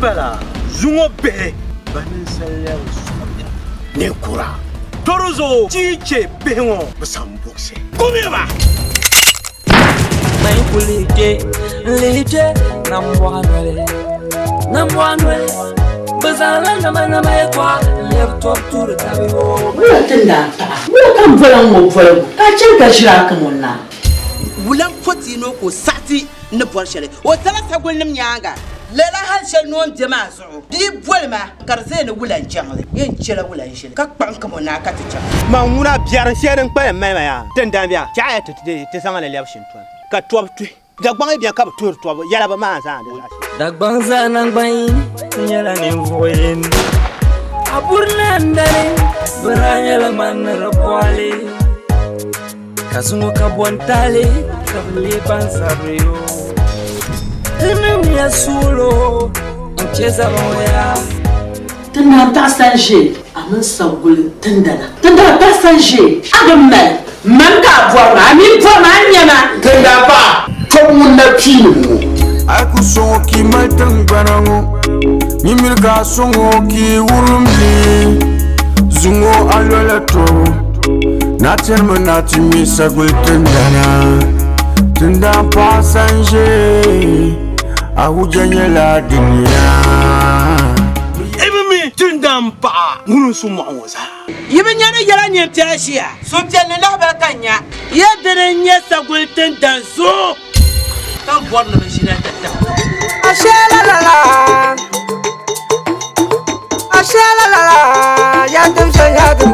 bala zungo be banin sallar su ne kura Torozo chiche bengo basambukse kumeba mai kulije lije namwanwele bazala na mai kwa laptop tur tabiwo tunda kan volan mo volan ka cin ka shira kan wannan wulan foti no ko sati ne borshele o tala sagol nim nyanga lela hal shel non jama'a di bolma karze ne wulan jangle yin cira wulan shel ka kpan kamo na ka ta ma nguna biar sherin pa mai ya tanda biya cha ta sama le lebshin ton ka top tu da gbang biya ka tur to yala ba ma sa da gbang za nan bayin yala ne voyin aburna ndare branya la man rapwale kasungo kabwantale kabli pansabrio ya sulo mcheza moya tana ta sanje amun sagul tanda ta sanje agamme man ka bora mi bora nyama tanda pa komun na pinu aku songo ki maltang banango nyimir ka songo ki urumli zungo alwala to na termo na timi sagul tanda pa sanje ahujanye la dunia ebimi tundampa ngunu suma woza yibinyane yala nyemtiashia somtene la ba kanya yedere nya sagul tendan so kan borna bishina tata ashela la ya dum